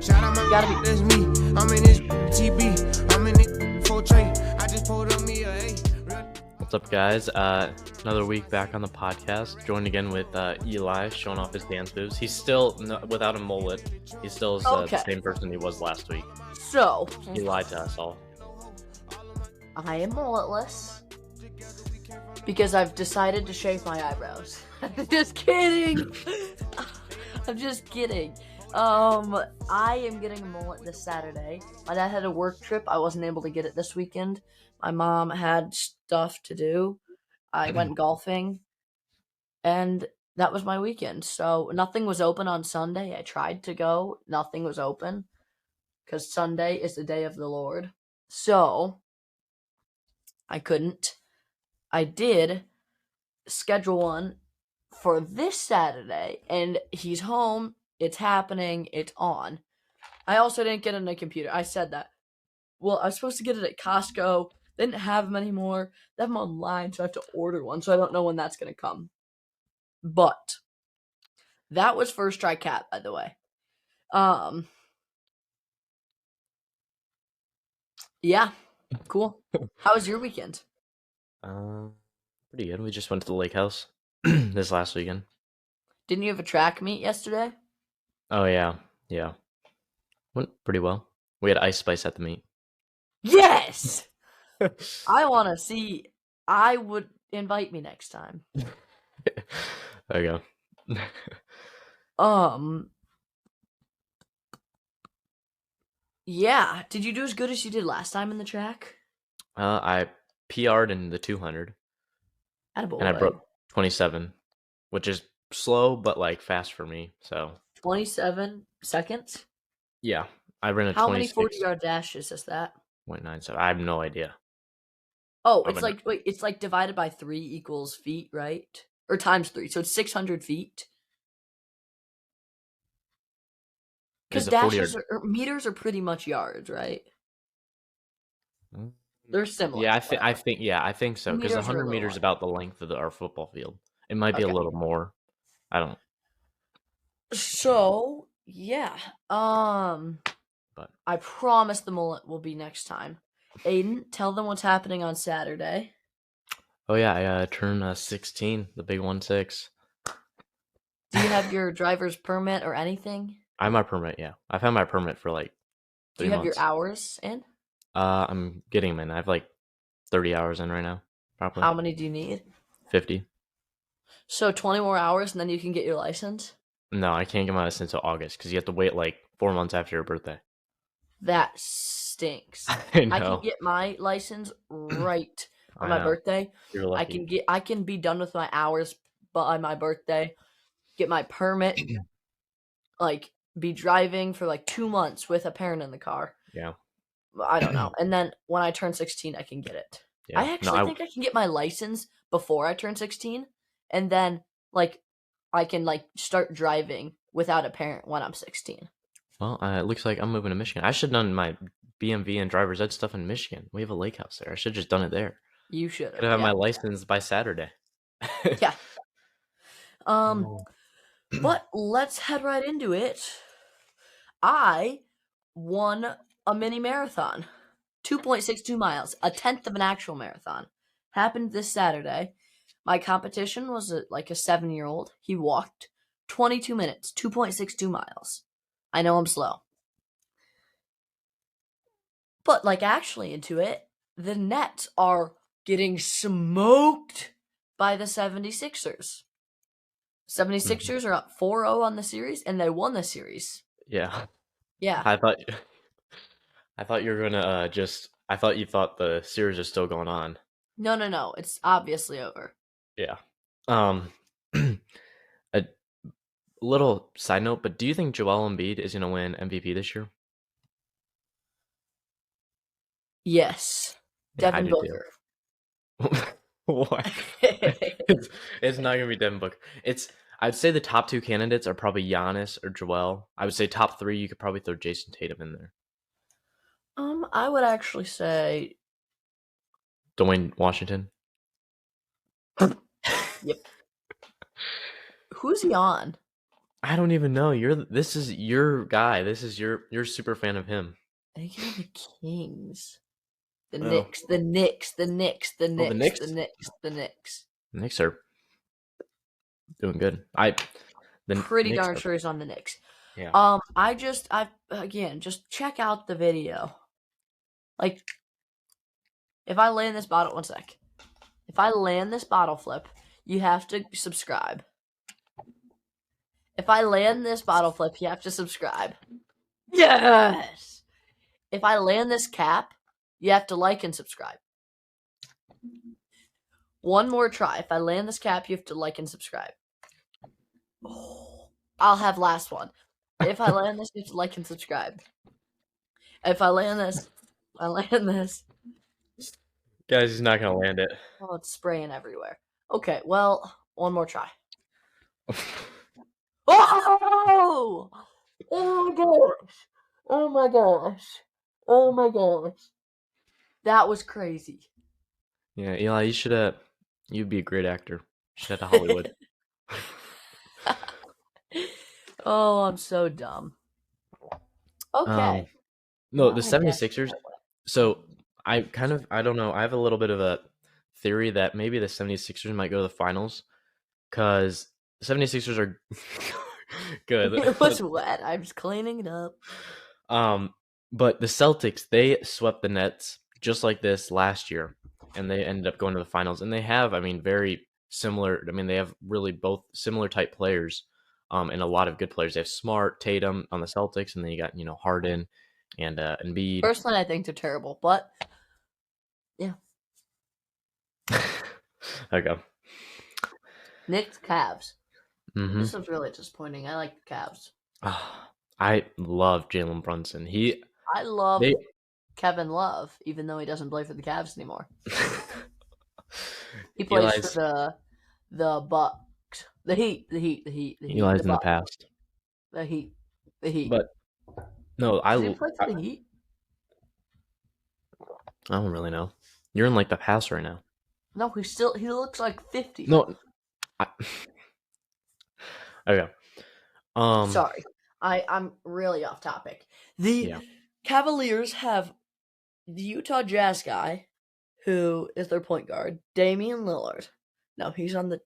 Shout out my Gotta be. that's me. I'm in this TB. I'm in this full tray. I just pulled on me a A. What's up, guys? Another week back on the podcast. Joined again with Eli, showing off his dance moves. He's still without a mullet. He still is the same person he was last week. So He lied to us all. I am mulletless because I've decided to shave my eyebrows. Just kidding. I'm just kidding. I am getting a mullet this Saturday. My dad had a work trip. I wasn't able to get it this weekend. My mom had stuff to do. I went golfing, and that was my weekend. So nothing was open on Sunday. I tried to go. Nothing was open because Sunday is the day of the Lord. So I couldn't. I did schedule one for this Saturday, and he's home. It's happening. It's on. I also didn't get it on a computer. I said that. Well, I was supposed to get it at Costco. They didn't have them anymore. They have them online, so I have to order one. So I don't know when that's going to come. But that was first try cat, by the way. Yeah, cool. How was your weekend? Pretty good. We just went to the lake house this last weekend. Didn't you have a track meet yesterday? Oh, yeah. Went pretty well. We had Ice Spice at the meet. Yes! I want to see. I would invite me next time. There you go. Yeah. Did you do as good as you did last time in the track? I PR'd in the 200. Attaboy. And I broke 27, which is slow, but like fast for me. So 27 seconds? Yeah. I ran a How 26. many 40-yard dashes is that? 0.97. I have no idea. Oh, it's like divided by 3 equals feet, right? Or times 3. So it's 600 feet. Because dashes or meters are pretty much yards, right? They're similar. Yeah, I think so. Because 100 meters is about the length of our football field. It might be a little more. I don't. So yeah. But I promise the mullet will be next time. Aiden, tell them what's happening on Saturday. Oh yeah, I turned 16, the big 1-6. Do you have your driver's permit or anything? I have my permit, yeah. I've had my permit for like 3 months. Do you have your hours in? I'm getting them in. I have like 30 hours in right now, probably. How many do you need? 50. So 20 more hours and then you can get your license? No, I can't get my license until August because you have to wait like 4 months after your birthday. That stinks. I know. I can get my license right on my birthday. You're lucky. I can be done with my hours by my birthday. Get my permit. Like be driving for like 2 months with a parent in the car. Yeah. I don't know. And then when I turn 16, I can get it. Yeah. I actually think I can get my license before I turn 16, and then like I can like start driving without a parent when I'm 16. Well, it looks like I'm moving to Michigan. I should have done my BMV and driver's ed stuff in Michigan. We have a lake house there. I should have just done it there. You should Could have had my license by Saturday. Yeah. But let's head right into it. I won a mini marathon, 2.62 miles, a tenth of an actual marathon. Happened this Saturday. My competition was like a 7-year-old. He walked 22 minutes, 2.62 miles. I know I'm slow. But like actually into it, the Nets are getting smoked by the 76ers. 76ers are up 4-0 on the series, and they won the series. Yeah. Yeah. I thought you were gonna I thought you thought the series is still going on. No. It's obviously over. Yeah. A little side note, but do you think Joel Embiid is gonna win MVP this year? Yes. Devin Booker. What? It's not gonna be Devin Booker. I'd say the top 2 candidates are probably Giannis or Joel. I would say top 3, you could probably throw Jason Tatum in there. I would actually say Dwayne Washington. Yep. Who's he on? I don't even know. This is your guy. You're a super fan of him. Thinking of the Kings. The Oh. Knicks, the Knicks, the Knicks, the Oh, the Knicks, the Knicks? Knicks, the Knicks. The Knicks are doing good. The Pretty Knicks darn are, sure he's on the Knicks. yeah. Again, just check out the video. Like, if I land this bottle, one sec. If I land this bottle flip, you have to subscribe. If I land this bottle flip, you have to subscribe. Yes! If I land this cap, you have to like and subscribe. One more try. If I land this cap, you have to like and subscribe. Oh, I'll have last one. If I land this, you have to like and subscribe. If I land this, Guys, he's not gonna land it. Oh, it's spraying everywhere. Okay, well, one more try. Oh! Oh my gosh! Oh my gosh! Oh my gosh! That was crazy. Yeah, Eli, you'd be a great actor. You should head to Hollywood. Oh, I'm so dumb. Okay. No, the 76ers. So I don't know. I have a little bit of a theory that maybe the 76ers might go to the finals because the 76ers are good. It was wet. I was cleaning it up. But the Celtics, they swept the Nets just like this last year, and they ended up going to the finals. And they have, very similar. They have really both similar type players, and a lot of good players. They have Smart, Tatum on the Celtics, and then you got Harden and Embiid. Personally, I think they're terrible, but yeah. Okay. Knicks, Cavs. Mm-hmm. This is really disappointing. I like the Cavs. I love Jalen Brunson. I love Kevin Love, even though he doesn't play for the Cavs anymore. He plays for the Bucks, the Heat. Eli's in the past. The Heat. But no, Does he play for the Heat? I don't really know. You're in like the past right now. No, he looks like 50. No. Okay. Sorry. I'm really off topic. The Cavaliers have the Utah Jazz guy, who is their point guard, Damian Lillard. No, he's on the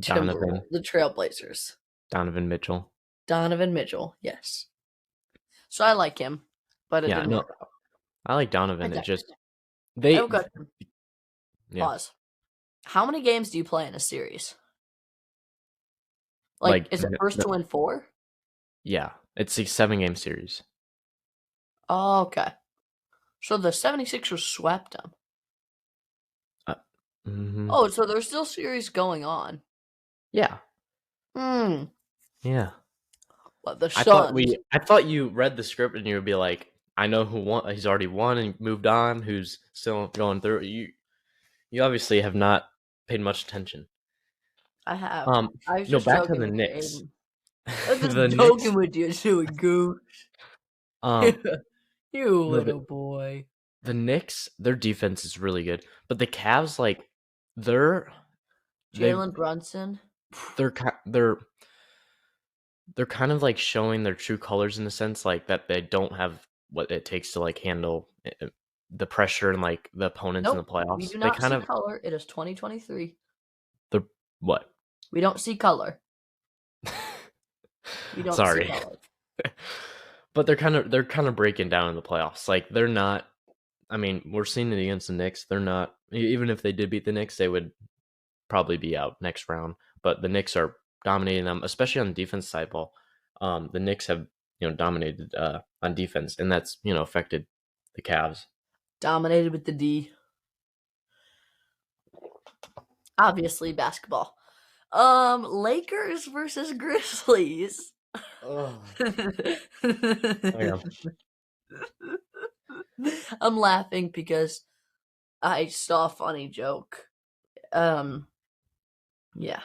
Trailblazers. Donovan Mitchell, yes. So I like him, but it didn't work out. I like Donovan. Pause. How many games do you play in a series? Is it first to win 4? Yeah, it's a 7-game series. Oh, okay. So the 76ers swept them. Mm-hmm. Oh, so there's still series going on. Yeah. Yeah. Well, the Suns. I thought you read the script and you would be like, I know who won. He's already won and moved on. Who's still going through? You obviously have not paid much attention. I have. Back to the Knicks. I'm just joking with you, silly goose. You little boy. The Knicks, their defense is really good, but the Cavs, Jalen Brunson. They're kind of like showing their true colors in the sense like that they don't have what it takes to like handle the pressure and like the opponents in the playoffs. We do not see color. It is 2023. What? We don't see color. We don't see color. But they're kind of breaking down in the playoffs. Like they're not. We're seeing it against the Knicks. They're not. Even if they did beat the Knicks, they would probably be out next round. But the Knicks are dominating them, especially on the defense side ball. The Knicks have dominated on defense, and that's affected the Cavs. Dominated with the D. Obviously, basketball. Lakers versus Grizzlies. Oh. I'm laughing because I saw a funny joke. Yeah.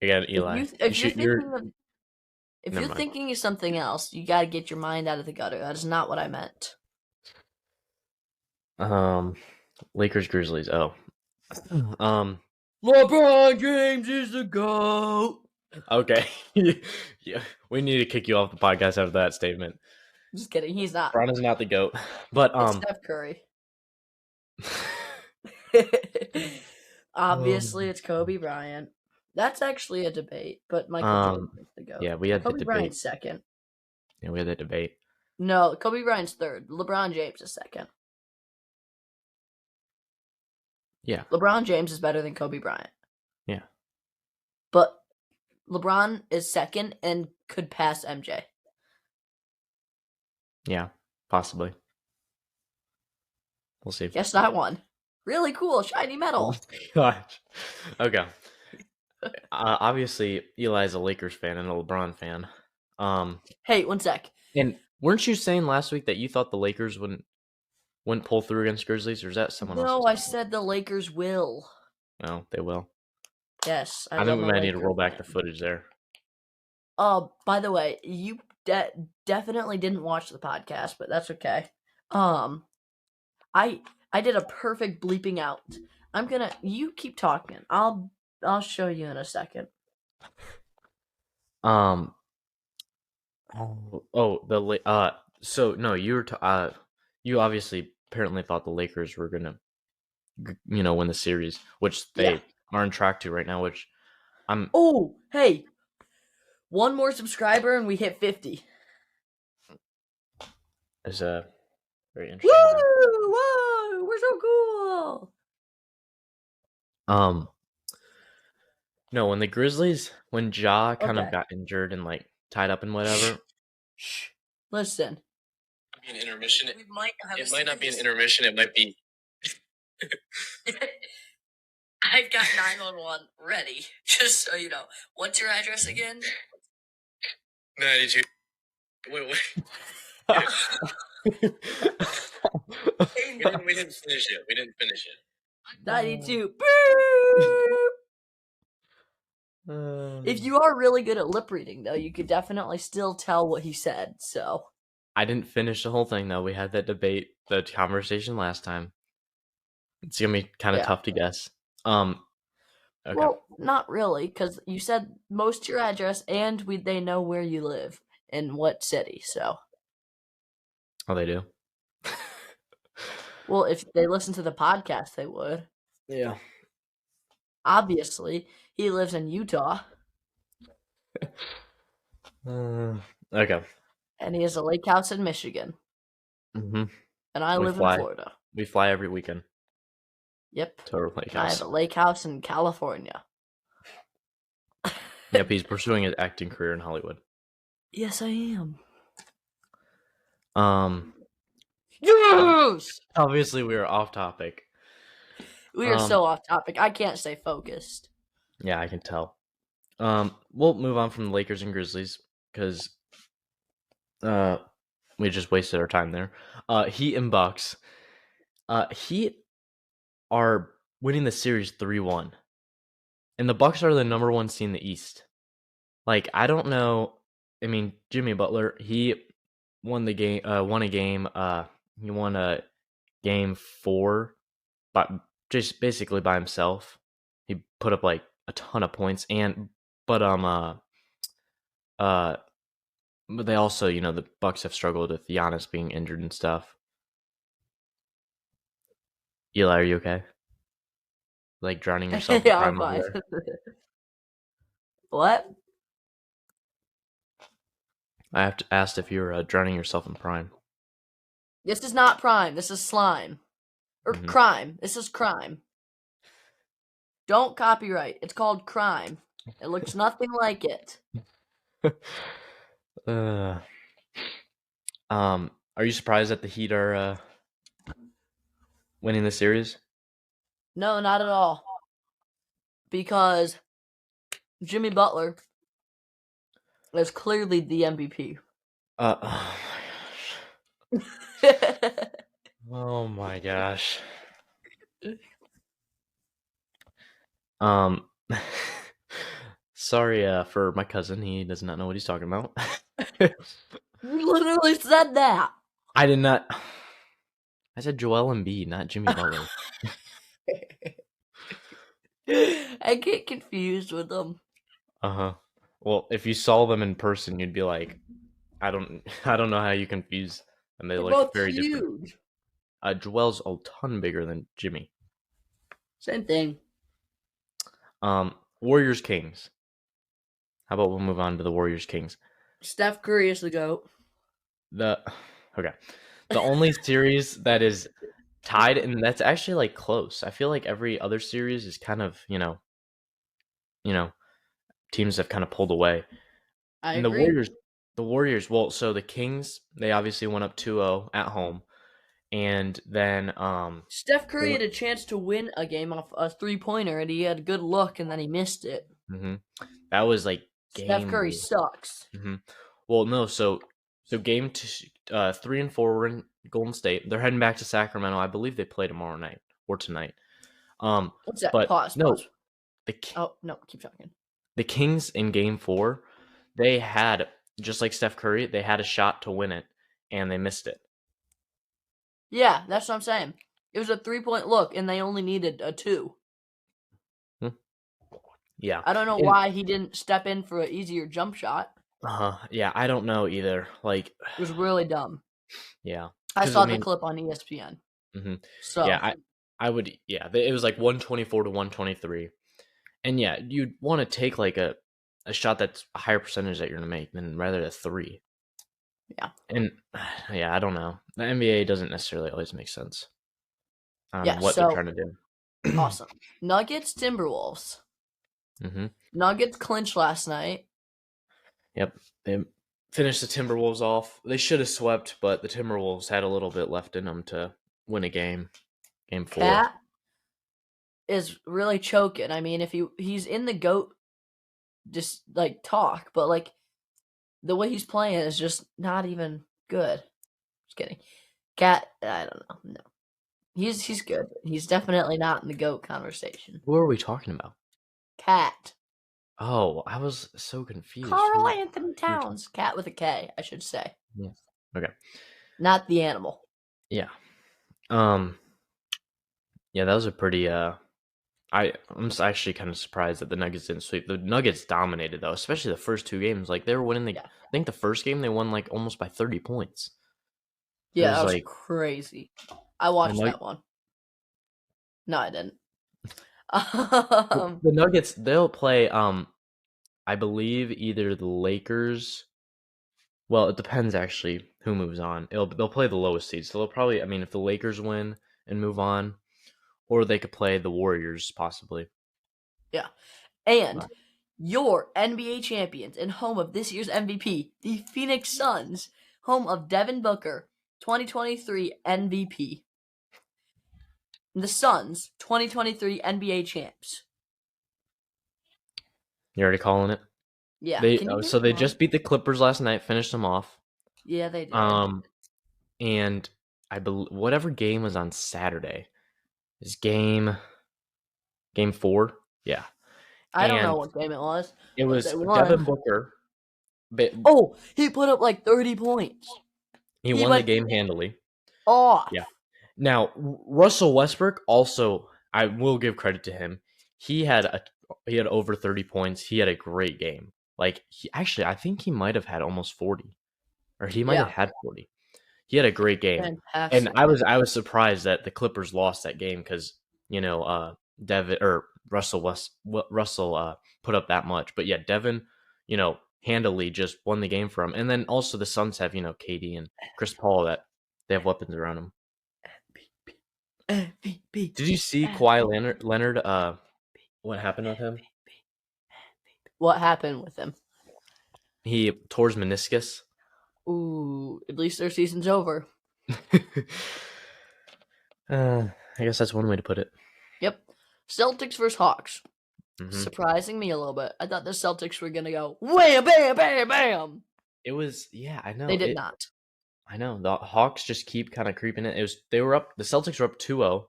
Again, Eli. If you're thinking of something else, you gotta get your mind out of the gutter. That is not what I meant. Lakers Grizzlies. Oh. LeBron James is the GOAT. Okay. Yeah, we need to kick you off the podcast after that statement. Just kidding. He's not. LeBron is not the GOAT. But It's Steph Curry. um, Obviously, it's Kobe Bryant. That's actually a debate, but Michael Jordan is the GOAT. yeah, we had the Kobe debate. Bryant's second. Yeah, we had that debate. No, Kobe Bryant's third. LeBron James is second. Yeah. LeBron James is better than Kobe Bryant. Yeah. But LeBron is second and could pass MJ. Yeah, possibly. We'll see. Guess that one. Really cool, shiny Oh metal. my gosh. Okay. Obviously, Eli's a Lakers fan and a LeBron fan. Hey, one sec. And weren't you saying last week that you thought the Lakers wouldn't pull through against Grizzlies, or is that someone else? No, I said the Lakers will. No, they will. Yes, I think we might need to roll back the footage there. By the way, you definitely didn't watch the podcast, but that's okay. I did a perfect bleeping out. You keep talking. I'll show you in a second. So no, you obviously apparently thought the Lakers were gonna win the series, which they are on track to right now, which I'm Oh, hey. One more subscriber and we hit 50. is very interesting. Woo! Whoa! We're so cool. No, when the Grizzlies, when Ja kind of got injured and like tied up and whatever. Shh. Listen. An intermission. We might have it might not be an intermission. It might be. I've got 911 ready, just so you know. What's your address again? 92. Wait. We didn't finish it. 92. Boop! If you are really good at lip reading, though, you could definitely still tell what he said, so. I didn't finish the whole thing, though. We had that debate, the conversation last time. It's going to be kind of tough to guess. Okay. Well, not really, because you said most your address, and they know where you live in what city, so. Oh, they do? Well, if they listen to the podcast, they would. Yeah. Obviously, he lives in Utah. Okay. And he has a lake house in Michigan. Mm-hmm. And I live in Florida. We fly every weekend. Yep. To our lake house. I have a lake house in California. Yep, he's pursuing his acting career in Hollywood. Yes, I am. Yes! Obviously, we are off topic. We are so off topic. I can't stay focused. Yeah, I can tell. We'll move on from the Lakers and Grizzlies because we just wasted our time there. Heat and Bucks. Heat are winning the series 3-1. And the Bucks are the number 1 seed in the East. Like, I don't know. I mean, Jimmy Butler, he won a game. He won a game 4, but just basically by himself. He put up like a ton of points, but they also, the Bucks have struggled with Giannis being injured and stuff. Eli, are you okay? Like drowning yourself in prime over there? What? I have to ask if you're drowning yourself in prime. This is not prime. This is slime. Or crime. This is crime. Don't copyright. It's called crime. It looks nothing like it. Are you surprised that the Heat are winning the series? No, not at all. Because Jimmy Butler is clearly the MVP. Oh my gosh. Sorry for my cousin. He does not know what he's talking about. You literally said that. I did not. I said Joel Embiid, not Jimmy Butler. I get confused with them. Uh-huh. Well, if you saw them in person, you'd be like, I don't I don't know how you confuse them. They They're look both very different. huge. Joel's a ton bigger than Jimmy. Same thing. Warriors Kings. How about we'll move on to the Warriors Kings? Steph Curry is the GOAT. Okay. The only series that is tied, and that's actually like close. I feel like every other series is kind of, teams have kind of pulled away. I And agree. the Warriors, well, so the Kings, they obviously went up 2-0 at home. And then Steph Curry had a chance to win a game off a 3-pointer, and he had a good look, and then he missed it. that was like Steph game. Curry sucks. Well, no, so game 3 and 4 were in Golden State. They're heading back to Sacramento. I believe they play tomorrow night or tonight. What's that? But Pause. no, Pause. Oh no, keep talking. the Kings in game 4, they had, just like Steph Curry, they had a shot to win it, and they missed it. Yeah, that's what I'm saying. It was a 3-point look, and they only needed a 2. Yeah. I don't know why he didn't step in for an easier jump shot. Yeah, I don't know either. Like, it was really dumb. Yeah. I saw the clip on ESPN. So yeah, I would. Yeah, it was like 124 to 123, and yeah, you'd want to take like a shot that's a higher percentage that you're gonna make than rather a 3. Yeah. And yeah, I don't know. The NBA doesn't necessarily always make sense on what so they're trying to do. Awesome. Nuggets, Timberwolves. Nuggets clinched last night. Yep, they finished the Timberwolves off. They should have swept, but the Timberwolves had a little bit left in them to win a game. Game 4. Cat is really choking. I mean, if he's in the GOAT, just like talk, but like the way he's playing is just not even good. Just kidding. Cat, I don't know. No, he's good. He's definitely not in the GOAT conversation. Who are we talking about? Cat. Oh, I was so confused. Carl Anthony Towns. Cat with a K, I should say. Yeah. Okay. Not the animal. Yeah. Yeah, that was a pretty I'm actually kind of surprised that the Nuggets didn't sweep. The Nuggets dominated though, especially the first 2 games. Like they were winning I think the first game they won like almost by 30 points. Yeah, that was like crazy. I watched that one. No, I didn't. The Nuggets, they'll play I believe either the Lakers. Well, it depends actually who moves on. They'll play the lowest seed. So they'll probably, I mean, if the Lakers win and move on, or they could play the Warriors possibly. Yeah. And your NBA champions and home of this year's MVP, the Phoenix Suns, home of Devin Booker, 2023 MVP. The Suns, 2023 NBA champs. You already calling it? Yeah. So they just beat the Clippers last night, finished them off. Yeah, they did. And I believe whatever game was on Saturday is game 4. Yeah. I don't know what game it was. It was Devin Booker. He put up like 30 points. He won the game handily. Off. Yeah. Now, Russell Westbrook also, I will give credit to him. He had over 30 points. He had a great game. Like, I think he might have had almost 40. Or he might have had 40. He had a great game. Fantastic. And I was surprised that the Clippers lost that game because, Russell put up that much. But yeah, Devin, handily just won the game for him. And then also the Suns have, KD and Chris Paul that they have weapons around them. MVP. Did you see Kawhi Leonard? What happened with him? What happened with him? He tore his meniscus. Ooh, at least their season's over. I guess that's one way to put it. Yep. Celtics versus Hawks. Surprising me a little bit. I thought the Celtics were going to go wham, bam, bam, bam. It was, yeah, I know. They did not. I know. The Hawks just keep kind of creeping in. The Celtics were up 2-0,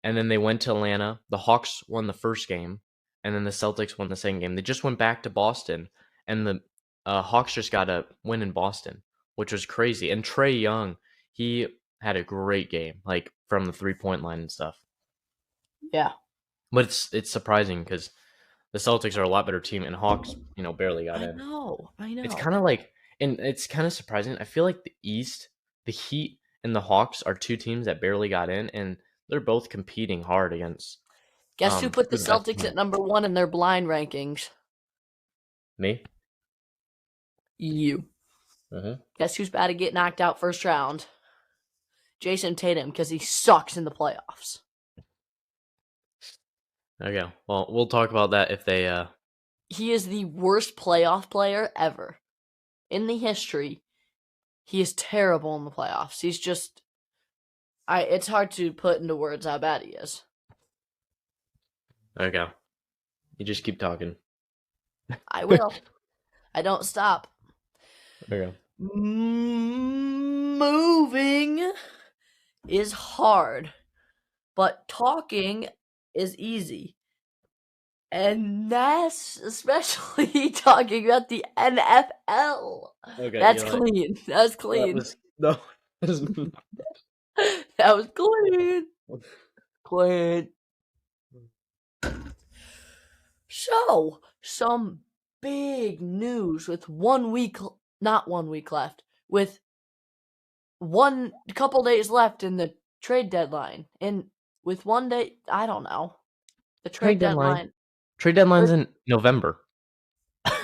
and then they went to Atlanta. The Hawks won the first game, and then the Celtics won the second game. They just went back to Boston, and the Hawks just got a win in Boston, which was crazy. And Trae Young, he had a great game, like from the 3-point line and stuff. Yeah. But it's surprising because The Celtics are a lot better team, and Hawks, barely got I in. know. It's kind of like, and it's kind of surprising. I feel like the East, the Heat and the Hawks are two teams that barely got in, and they're both competing hard against Guess who put the the best Celtics team. at number 1 in their blind rankings? Me. You. Mm-hmm. Guess who's about to get knocked out first round? Jason Tatum, because he sucks in the playoffs. Okay. Well, we'll talk about that if they. He is the worst playoff player ever in the history. He is terrible in the playoffs. He's just, it's hard to put into words how bad he is. Okay. You just keep talking. I will. I don't stop. Okay. Moving is hard, but talking is easy. And that's especially talking about the NFL. Okay. That's clean. That's clean. That was not. That was clean. Clean. So, some big news with 1 week, not 1 week left, with couple days left in the trade deadline. And with 1 day, I don't know. The trade deadline. Trade deadline's in November.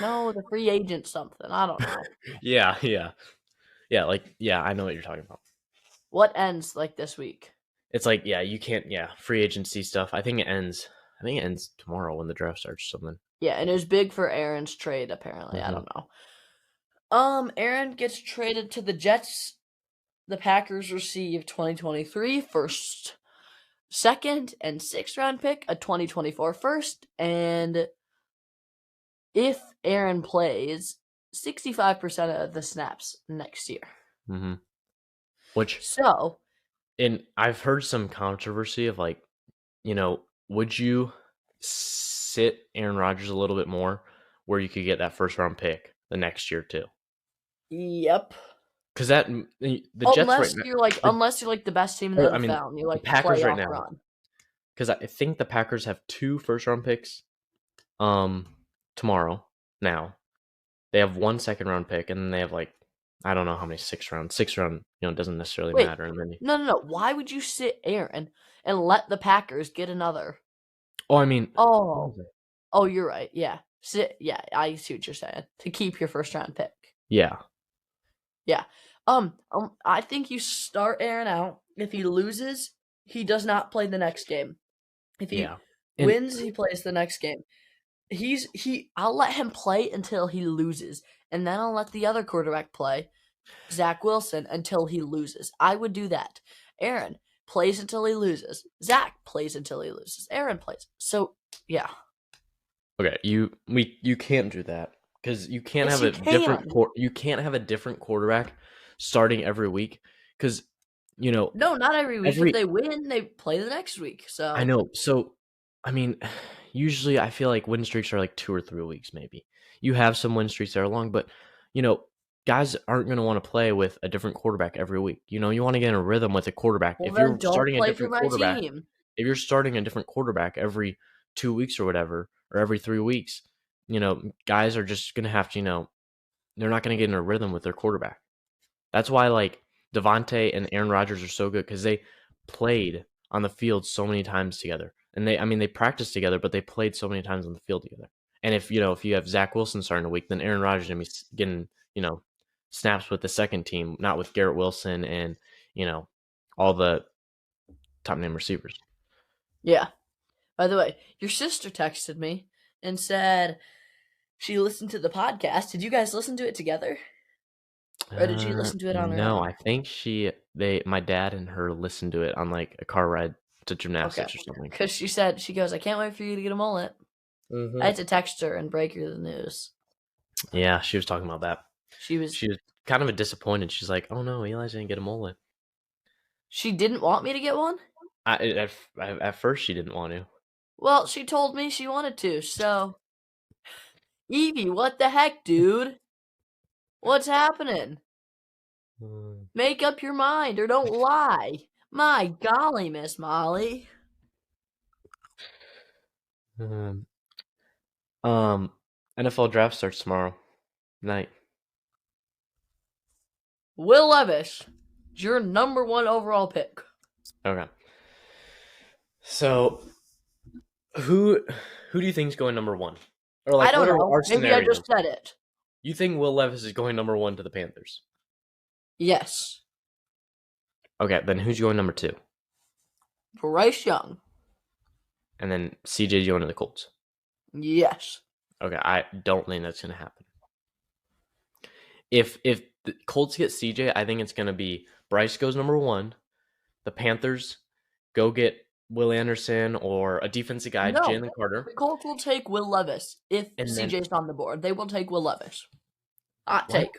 No, the free agent something. I don't know. Yeah. I know what you're talking about. What ends like this week? It's like, you can't, free agency stuff. I think it ends tomorrow when the draft starts or something. Yeah, and it was big for Aaron's trade, apparently. I don't know. Aaron gets traded to the Jets. The Packers receive 2023 first, second, and sixth round pick, a 2024 first, and if Aaron plays 65% of the snaps next year. Mm-hmm. And I've heard some controversy of like, would you sit Aaron Rodgers a little bit more where you could get that first round pick the next year too? Yep. Because the Jets right now, unless you're like the best team in the NFL, and you like the Packers right now. Run. Because I think the Packers have 2 first round picks, tomorrow. Now they have 1 second round pick, and then they have like, I don't know how many 6th round. 6th round, doesn't necessarily matter. And then no. Why would you sit Aaron and let the Packers get another? Oh, I mean, oh, you're right. Yeah, I see what you're saying. To keep your first round pick. Yeah. I think you start Aaron out. If he loses, he does not play the next game. If he wins, he plays the next game. I'll let him play until he loses, and then I'll let the other quarterback play, Zach Wilson, until he loses. I would do that. Aaron plays until he loses. Zach plays until he loses. Aaron plays. So, yeah. Okay, you can't do that because you can't have you can't have a different quarterback starting every week because no, not every week. If they win, they play the next week. So I know. So I mean, usually I feel like win streaks are like 2 or 3 weeks. Maybe you have some win streaks that are long, but guys aren't going to want to play with a different quarterback every week. You want to get in a rhythm with a quarterback. If you're starting a different quarterback every 2 weeks or whatever, or every 3 weeks, guys are just going to have to, they're not going to get in a rhythm with their quarterback. That's why like Devontae and Aaron Rodgers are so good because they played on the field so many times together. And they practiced together, but they played so many times on the field together. And if you have Zach Wilson starting a week, then Aaron Rodgers is going to be getting, snaps with the second team, not with Garrett Wilson and, all the top name receivers. Yeah. By the way, your sister texted me and said she listened to the podcast. Did you guys listen to it together? Or did she listen to it on her own? No, I think my dad and her listened to it on like a car ride to gymnastics or something. Because she goes, I can't wait for you to get a mullet. Mm-hmm. I had to text her and break her the news. Yeah, she was talking about that. She was kind of disappointed. She's like, oh no, Eli didn't get a mullet. She didn't want me to get one? At first she didn't want to. Well, she told me she wanted to, so... Evie, what the heck, dude? What's happening? Make up your mind or don't lie. My golly, Miss Molly. NFL draft starts tomorrow night. Will Levis, your number 1 overall pick. Okay. So who do you think is going number 1? Or I don't what are know. our Maybe I scenarios? just said it. You think Will Levis is going number 1 to the Panthers? Yes. Okay, then who's going number 2? Bryce Young. And then CJ's going to the Colts. Yes. Okay, I don't think that's going to happen. If the Colts get CJ, I think it's going to be Bryce goes number 1. The Panthers go get Will Anderson or a defensive guy, No. Jalen Carter. The Colts will take Will Levis if And then- CJ's on the board. They will take Will Levis. Hot What? take.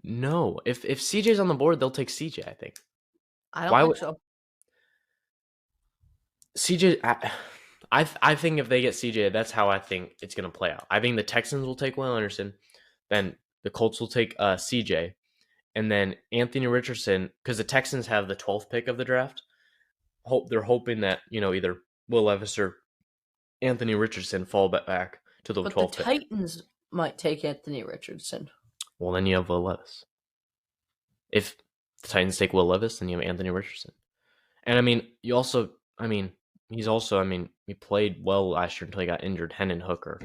No, if CJ's on the board, they'll take CJ, I think. I don't Why think would- so. CJ, I think if they get CJ, that's how I think it's going to play out. I think the Texans will take Will Anderson, then the Colts will take CJ, and then Anthony Richardson, because the Texans have the 12th pick of the draft. They're hoping that either Will Levis or Anthony Richardson fall back to the But 12th the pick. Titans might take Anthony Richardson. Well, then you have Will Levis. If the Titans take Will Levis, then you have Anthony Richardson. And he played well last year until he got injured. Hendon Hooker.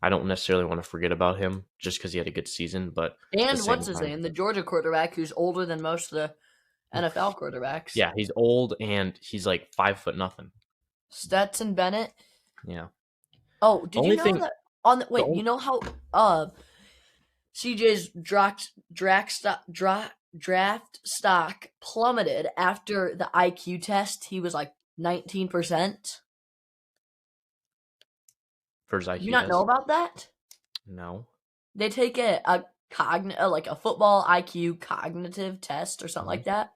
I don't necessarily want to forget about him just because he had a good season, but And same what's his time- name? The Georgia quarterback who's older than most of the NFL quarterbacks. yeah, he's old and he's like 5 nothing. Stetson Bennett. Yeah. Oh, did Only you know thing- that on the wait, only- you know how CJ's draft stock plummeted after the IQ test? He was like 19%. For his IQ Did you not test. know about that? No. They take a football IQ cognitive test or something like that.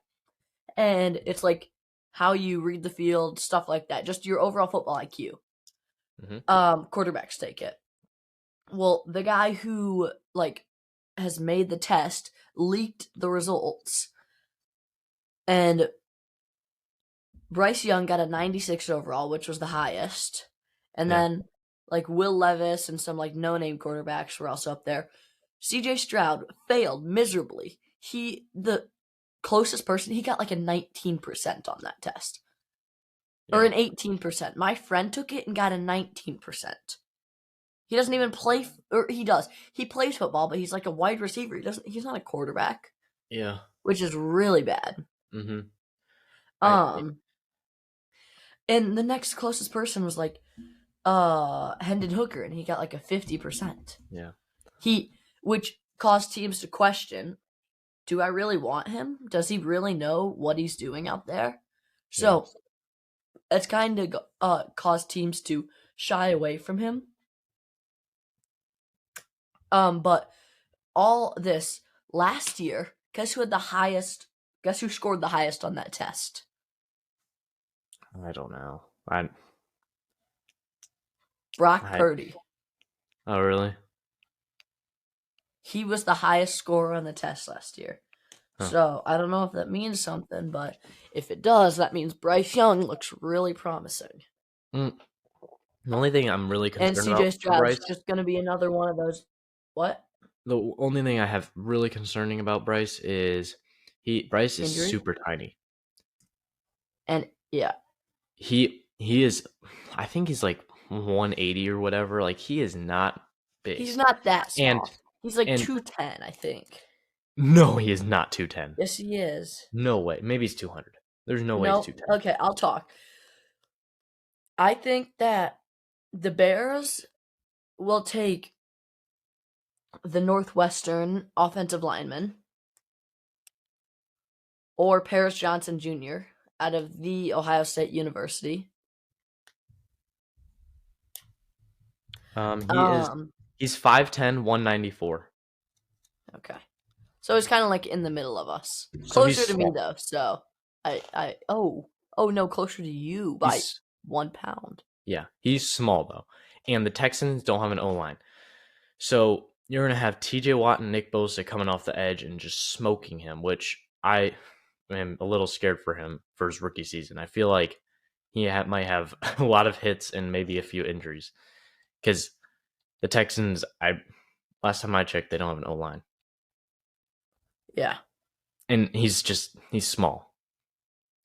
And it's like how you read the field, stuff like that. Just your overall football IQ. Mhm. Quarterbacks take it. Well, the guy who has made the test leaked the results. And Bryce Young got a 96 overall, which was the highest. And Yeah. then Will Levis and some no-name quarterbacks were also up there. CJ Stroud failed miserably. The closest person, he got a 19% on that test. Or Yeah. an 18%. My friend took it and got a 19%. He doesn't even play, or he does. He plays football, but he's a wide receiver. He's not a quarterback, Yeah. which is really bad. Mm-hmm. And the next closest person was Hendon Hooker, and he got a 50%. Yeah. Which caused teams to question, do I really want him? Does he really know what he's doing out there? So it's kind of caused teams to shy away from him. But all this last year, guess who scored the highest on that test? I don't know. Brock I- Purdy. Oh, really? He was the highest scorer on the test last year. Huh. So I don't know if that means something, but if it does, that means Bryce Young looks really promising. The only thing I'm really And concerned CJ about for Stroud's Bryce, just going to be another one of those. What? the only thing I have really concerning about Bryce is Bryce is Injury? super tiny. And yeah, He is, I think he's 180 or whatever. He is not big. he's not that small. And- He's and- 210, I think. No, he is not 210. Yes, he is. No way. Maybe he's 200. There's no way he's 210. Okay, I'll talk. I think that the Bears will take the Northwestern offensive lineman or Paris Johnson Jr. out of the Ohio State University. He's 5'10", 194. Okay. So he's kind of in the middle of us. So he's Closer to me small. though. So oh no, closer to you by He's- 1 pound. Yeah, he's small though. And the Texans don't have an O-line. So you're going to have TJ Watt and Nick Bosa coming off the edge and just smoking him, which I am a little scared for him for his rookie season. I feel like he might have a lot of hits and maybe a few injuries. Because The Texans, last time I checked, they don't have an O-line. Yeah. And he's small.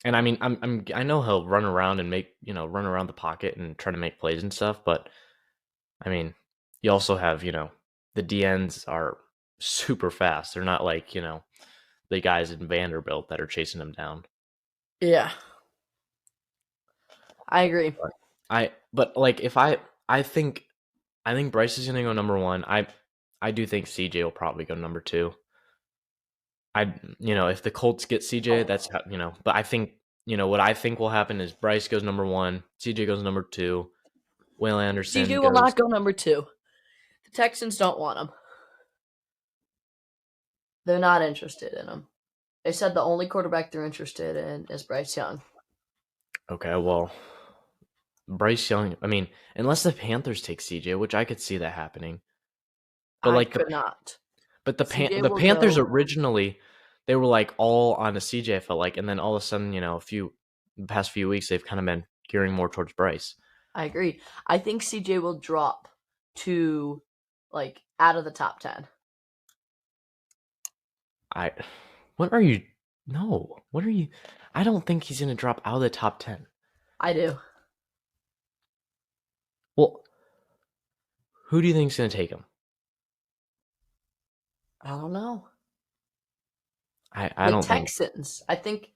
And I mean, I know he'll run around and run around the pocket and try to make plays and stuff, but I mean, you also have, the DNs are super fast. They're not like, the guys in Vanderbilt that are chasing him down. Yeah. I agree. But like I think Bryce is gonna go number 1. I do think CJ will probably go number 2. If the Colts get CJ, that's how, but I think, what I think will happen is Bryce goes number 1, CJ goes number 2, Will Anderson CJ will not go number 2. The Texans don't want him. They're not interested in him. They said the only quarterback they're interested in is Bryce Young. Okay, well, Bryce Young, I mean, unless the Panthers take CJ, which I could see that happening. But I could not. But the Panthers originally, they were like all on a CJ, I felt like, and then all of a sudden, the past few weeks, they've kind of been gearing more towards Bryce. I agree. I think CJ will drop to like out of the top 10. What are you? I don't think he's going to drop out of the top 10. I do. Well, who do you think is going to take him? I don't know. I don't think. The Texans. I think.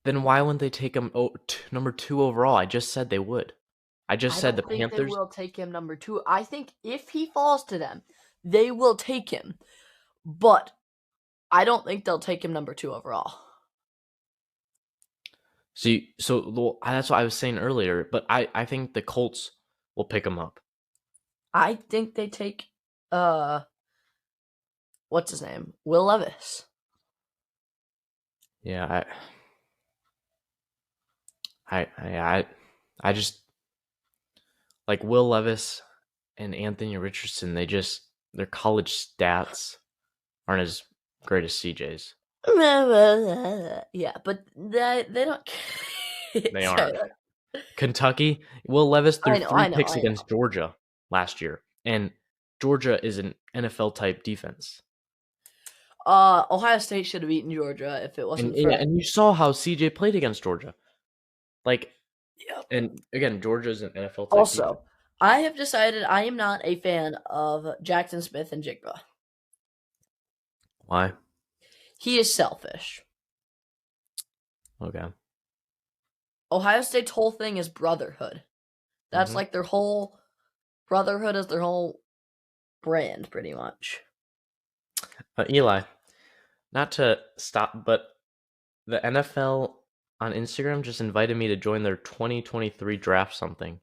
Then why wouldn't they take him number 2 overall? I just said they would. I said the Panthers. They will take him number 2. I think if he falls to them, they will take him. But I don't think they'll take him number 2 overall. See, so that's what I was saying earlier. But I think the Colts will pick him up. I think they take what's his name? Will Levis. Yeah, I just like Will Levis and Anthony Richardson. Their college stats aren't as great as CJ's. Yeah, but they don't. They aren't. Kentucky, Will Levis threw 3 picks against Georgia last year, and Georgia is an NFL type defense. Ohio State should have beaten Georgia if it wasn't. And you saw how CJ played against Georgia. Like, yep. And again, Georgia's an NFL type also, defense. I have decided I am not a fan of Jackson Smith and Jigba. Why? He is selfish. Okay. Ohio State's whole thing is brotherhood. That's like their whole brotherhood is their whole brand, pretty much. Eli, not to stop, but the NFL on Instagram just invited me to join their 2023 draft something.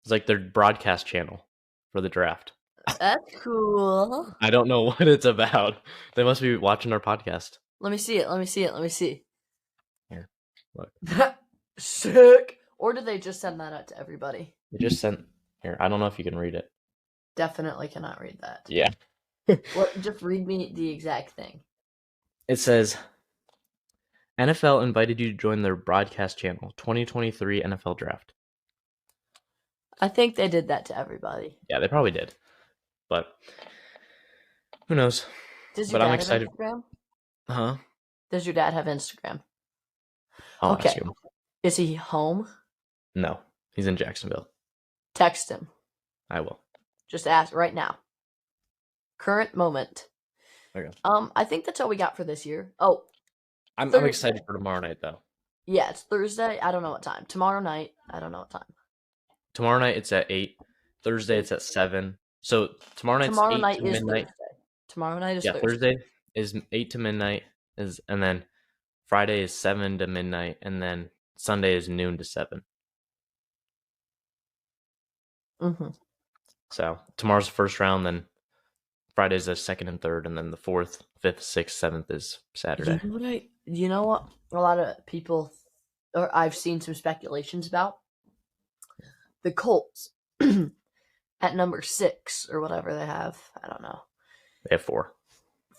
It's like their broadcast channel for the draft. That's cool. I don't know what it's about. They must be watching our podcast. Let me see it. Here, look. Sick. Or did they just send that out to everybody? They just sent... Here, I don't know if you can read it. Definitely cannot read that. Yeah. Just read me the exact thing. It says, NFL invited you to join their broadcast channel, 2023 NFL Draft. I think they did that to everybody. Yeah, they probably did. But who knows? Does your dad have Instagram? Huh? Does your dad have Instagram? I'll ask him. Is he home? No, he's in Jacksonville. Text him. I will. Just ask right now. Current moment. Okay. I think that's all we got for this year. Oh, I'm excited for tomorrow night though. Yeah, it's Thursday. I don't know what time. Tomorrow night. I don't know what time. Tomorrow night it's at 8. Thursday it's at 7. So tomorrow night's 8 to midnight. Thursday. Tomorrow night is Thursday. Thursday. Thursday is 8 to midnight and then Friday is 7 to midnight, and then Sunday is noon to 7. Mm-hmm. So tomorrow's the first round, then Friday's the second and third, and then the 4th, 5th, 6th, 7th is Saturday. You know what? A lot of people, or I've seen some speculations about the Colts at number 6 or whatever they have. I don't know. They have 4.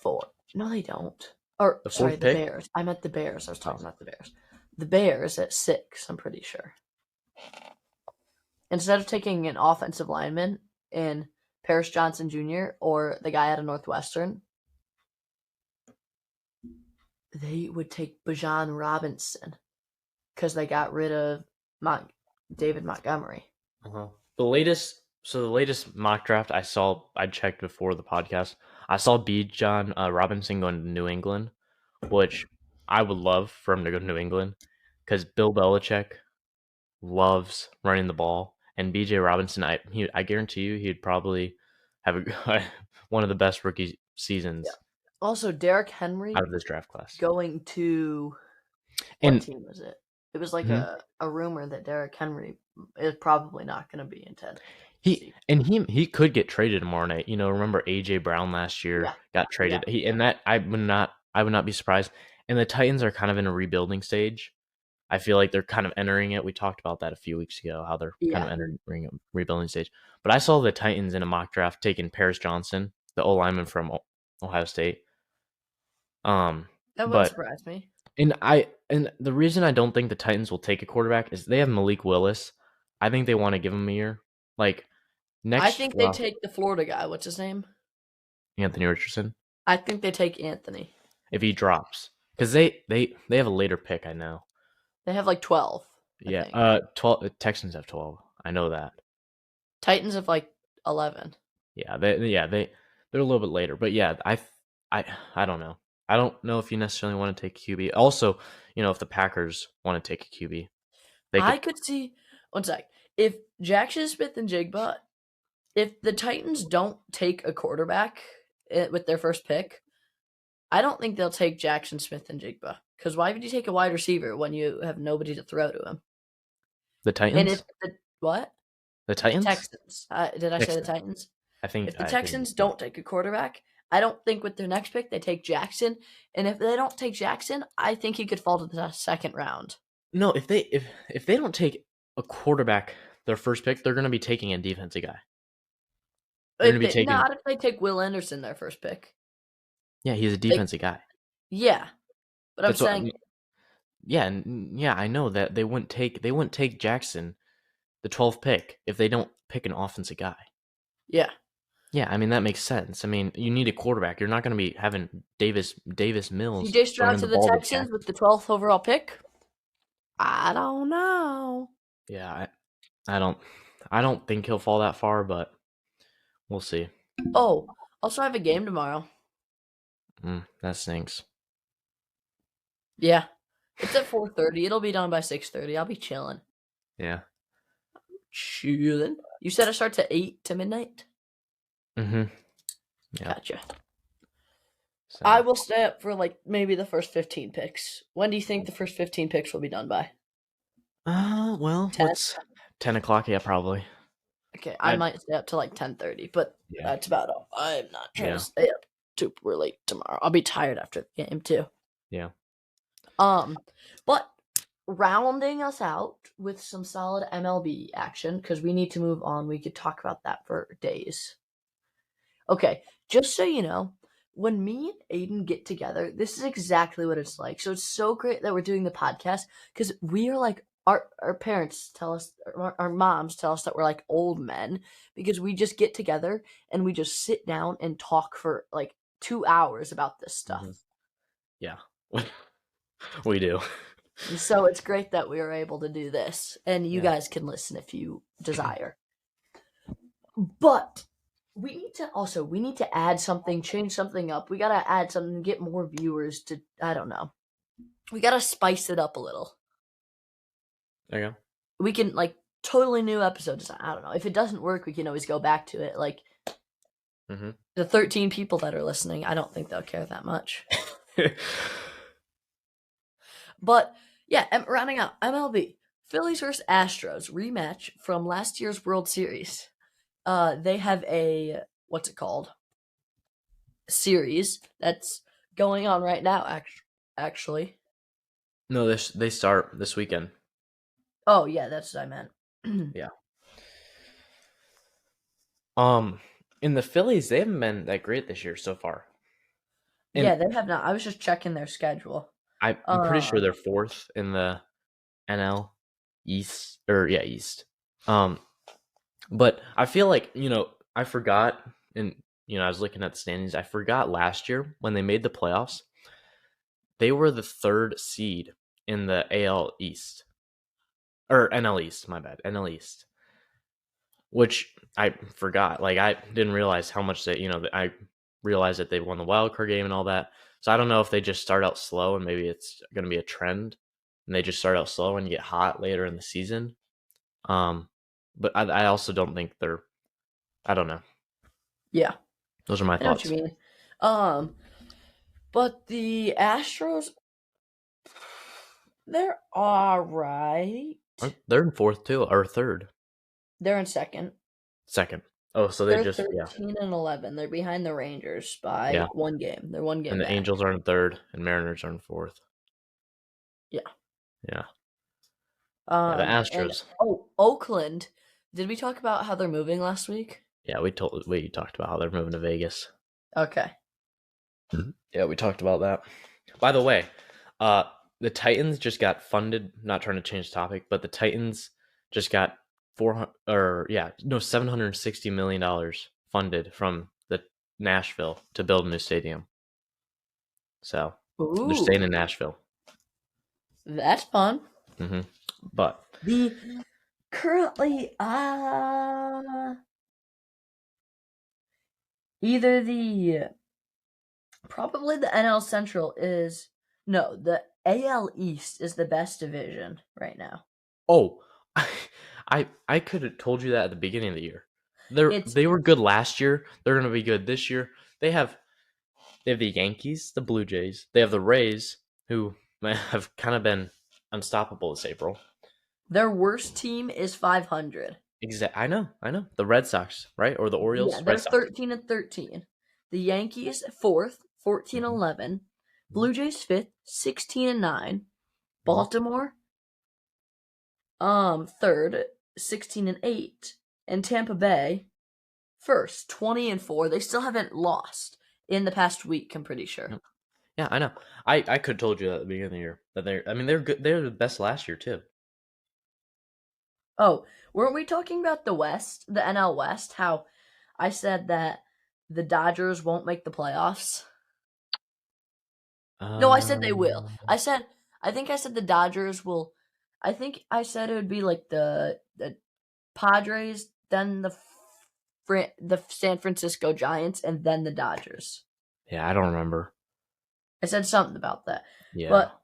4. No, they don't. Or sorry, the Bears. I meant the Bears. I was talking about the Bears. The Bears at 6. I'm pretty sure. Instead of taking an offensive lineman, in Paris Johnson Jr. or the guy out of Northwestern, they would take Bijan Robinson because they got rid of David Montgomery. The latest mock draft I checked before the podcast. I saw Bijan Robinson going to New England, which I would love for him to go to New England because Bill Belichick loves running the ball, and B.J. Robinson, I guarantee you, he'd probably have one of the best rookie seasons Also, Derrick Henry out of this draft class. going to what And team was it? It was like Mhm. a rumor that Derrick Henry is probably not going to be in he could get traded tomorrow night. Remember AJ Brown last year Yeah. got traded. I would not be surprised. And the Titans are kind of in a rebuilding stage. I feel like they're kind of entering it. We talked about that a few weeks ago, how they're kind of entering a rebuilding stage. But I saw the Titans in a mock draft taking Paris Johnson, the O lineman from Ohio State. That wouldn't But surprise me. and the reason I don't think the Titans will take a quarterback is they have Malik Willis. I think they want to give him a year. Like next, I think they take the Florida guy. What's his name? Anthony Richardson. I think they take Anthony. If he drops, because they have a later pick. I know. They have like 12. I think. 12. Texans have 12. I know that. Titans have like 11. Yeah, they're a little bit later, but yeah, I don't know. I don't know if you necessarily want to take a QB. Also, if the Packers want to take a QB, I could see. One sec. If Jackson Smith-Njigba, if the Titans don't take a quarterback with their first pick, I don't think they'll take Jackson Smith-Njigba. Because why would you take a wide receiver when you have nobody to throw to him? The Titans? And if what? The Titans? Texans. Did I say the Titans? I think if the Texans don't take a quarterback, I don't think with their next pick they take Jackson. And if they don't take Jackson, I think he could fall to the second round. No, if they don't take a quarterback their first pick, they're going to be taking a defensive guy. Not if they take Will Anderson their first pick. Yeah, he's a defensive guy. Yeah, but I'm saying. I know that they wouldn't take Jackson, the 12th pick, if they don't pick an offensive guy. Yeah. Yeah, I mean that makes sense. I mean, you need a quarterback. You're not going to be having Davis Mills. CJ Stroud to the Texans with the 12th overall pick. I don't know. Yeah, I don't think he'll fall that far, but we'll see. Oh, also I have a game tomorrow. That stinks. Yeah, it's at 4:30. It'll be done by 6:30. I'll be chilling. Yeah. Chilling. You said it starts at 8 to midnight? Mm-hmm. Yeah. Gotcha. So. I will stay up for like maybe the first 15 picks. When do you think the first 15 picks will be done by? Well, 10? what's 10 o'clock? Yeah, probably. Okay, I might stay up to like 10:30, but that's about all. I'm not trying to stay up super late tomorrow. I'll be tired after the game too. Yeah. But rounding us out with some solid MLB action, because we need to move on. We could talk about that for days. Okay, just so you know, when me and Aiden get together, this is exactly what it's like. So it's so great that we're doing the podcast, because we are like, our parents tell us, our moms tell us that we're like old men, because we just get together and we just sit down and talk for like 2 hours about this stuff. Yeah. We do. And so it's great that we are able to do this, and you guys can listen if you desire. But we need to add something, change something up. We gotta add something, get more viewers to, I don't know. We gotta spice it up a little. There you go. We can like totally new episodes. I don't know. If it doesn't work, we can always go back to it. Like the 13 people that are listening, I don't think they'll care that much. But yeah, rounding out MLB, Phillies versus Astros rematch from last year's World Series. They have a series that's going on right now. Actually, no, they start this weekend. Oh yeah, that's what I meant. Yeah. In the Phillies, they haven't been that great this year so far. Yeah, they have not. I was just checking their schedule. I'm pretty sure they're fourth in the NL East. East. But I feel like, I forgot, and I was looking at the standings. I forgot last year when they made the playoffs, they were the 3rd seed in the AL East or NL East. My bad, NL East. Which I forgot. Like I didn't realize how much they, I realized that they won the wild card game and all that. So I don't know if they just start out slow and maybe it's going to be a trend, and they just start out slow and get hot later in the season. But I also don't think they're. I don't know. Yeah, Those are my I know what thoughts. you mean. But the Astros, they're all right. They're in 4th too, or 3rd, They're in second. 2nd. Oh, so they They're just 13 and 11. They're behind the Rangers by 1 game. They're 1 game and the back. Angels are in 3rd, and Mariners are in 4th. Yeah. Yeah. The And, Astros. Oakland. Did we talk about how they're moving last week? Yeah, we talked about how they're moving to Vegas. Okay. Yeah, we talked about that. By the way, the Titans just got funded. Not trying to change the topic, but the Titans just got $760 million funded from the Nashville to build a new stadium. So they're staying in Nashville. That's fun. But The currently either probably the NL Central is the AL East is the best division right now. Oh, I could have told you that at the beginning of the year. They were good last year. They're going to be good this year. They have the Yankees, the Blue Jays. They have the Rays, who have kind of been unstoppable this April. Their worst team is 500. I know. The Red Sox, right? Or the Orioles? Yeah, they're Red Sox. 13 and 13. The Yankees 4th, 14 and 11. Blue Jays 5th, 16 and 9. Baltimore 3rd, 16 and 8. And Tampa Bay 1st, 20 and 4. They still haven't lost in the past week, I'm pretty sure. Yeah, I know. I could have told you that at the beginning of the year that they're good. They're the best last year too. Oh, weren't we talking about the West, the NL West? How I said that the Dodgers won't make the playoffs? No, I said they will. I think I said the Dodgers will. I think I said it would be like the Padres, then the San Francisco Giants, and then the Dodgers. Yeah, I don't remember. I said something about that. Yeah. But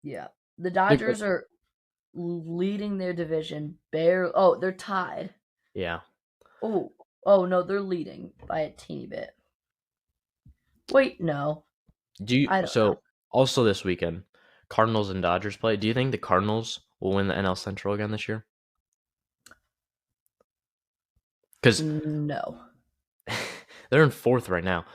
yeah, the Dodgers are leading their division. They're tied. Yeah. Oh no, they're leading by a teeny bit. Wait, no. Also this weekend, Cardinals and Dodgers play. Do you think the Cardinals will win the NL Central again this year? Because no, they're in 4th right now.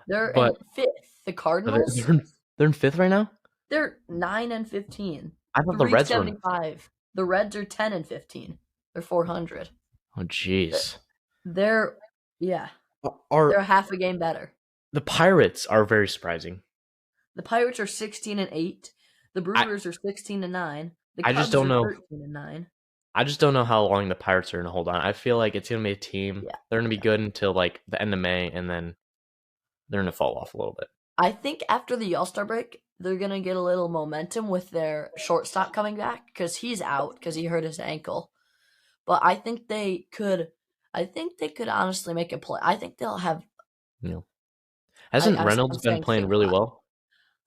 They're in 5th. The Cardinals. They're in 5th right now. They're 9 and 15. I thought the Reds were 75. The Reds are 10 and 15. They're 400. Oh, jeez. They're half a game better. The Pirates are very surprising. The Pirates are 16 and 8. The Brewers are 16 and 9. The Cubs I just don't know. 13 and 9. I just don't know how long the Pirates are going to hold on. I feel like it's going to be a team. Yeah. They're going to be good until like the end of May, and then they're going to fall off a little bit. I think after the All-Star break, they're going to get a little momentum with their shortstop coming back because he's out because he hurt his ankle. But I think they could honestly make a play. I think they'll have. Yeah. Hasn't Reynolds been playing really well?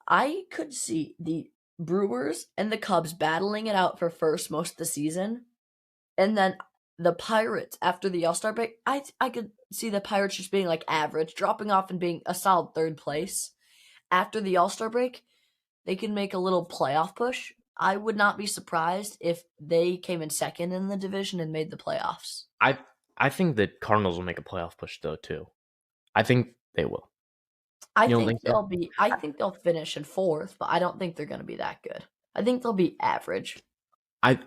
I could see the Brewers and the Cubs battling it out for first most of the season. And then the Pirates, after the All-Star break, I could see the Pirates just being like average, dropping off and being a solid 3rd place. After the All-Star break, they can make a little playoff push. I would not be surprised if they came in 2nd in the division and made the playoffs. I think the Cardinals will make a playoff push though too. I think they will. I think they'll finish in 4th, but I don't think they're going to be that good. I think they'll be average. I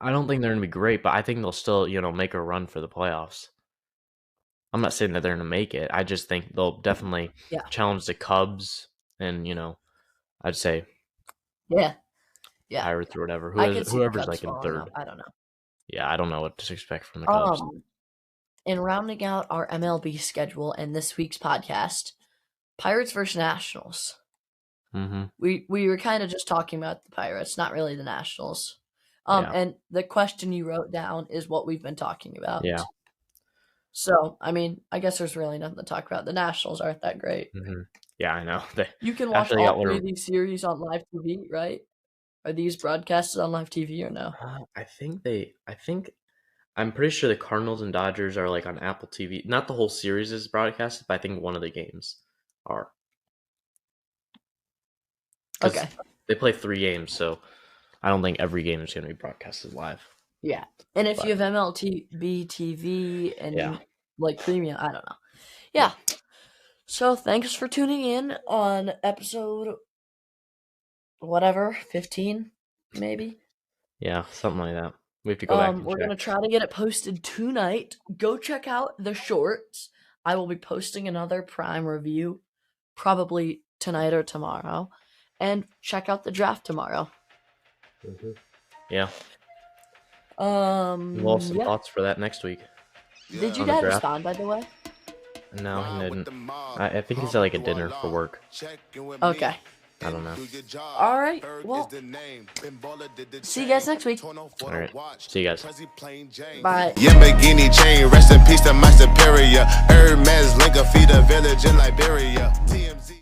don't think they're going to be great, but I think they'll still, make a run for the playoffs. I'm not saying that they're going to make it. I just think they'll definitely challenge the Cubs and, I'd say yeah, Pirates or whatever. Whoever's like in 3rd. I don't know. yeah, I don't know what to expect from the Cubs. In rounding out our MLB schedule and this week's podcast, Pirates versus Nationals. Mm-hmm. We were kind of just talking about the Pirates, not really the Nationals. Yeah. And the question you wrote down is what we've been talking about. Yeah. So, I mean, I guess there's really nothing to talk about. The Nationals aren't that great. Mm-hmm. Yeah, I know. You can watch After they got all three one of these series on live TV, right? Are these broadcasted on live TV or no? I'm pretty sure the Cardinals and Dodgers are like on Apple TV. Not the whole series is broadcasted, but I think one of the games are. 'Cause Okay. They play 3 games, so I don't think every game is going to be broadcasted live. Yeah. And if But- you have MLB TV and Yeah. like premium, I don't know. Yeah. So thanks for tuning in on episode whatever, 15 maybe. Yeah, something like that. We have to go back and We're check. gonna try to get it posted tonight. Go check out the shorts. I will be posting another Prime review probably tonight or tomorrow. And check out the draft tomorrow. Mm-hmm. Yeah. Um, We'll have some yeah. thoughts for that next week. Did your On the dad draft. respond, by the way? No, he didn't. I think he's at like a dinner for work. Okay. I don't know. All right. Well, see you guys next week. All right. See you guys. Bye. Yamborghini chain, rest in peace to my superior. Hermes Linker feed a village in Liberia. TMZ.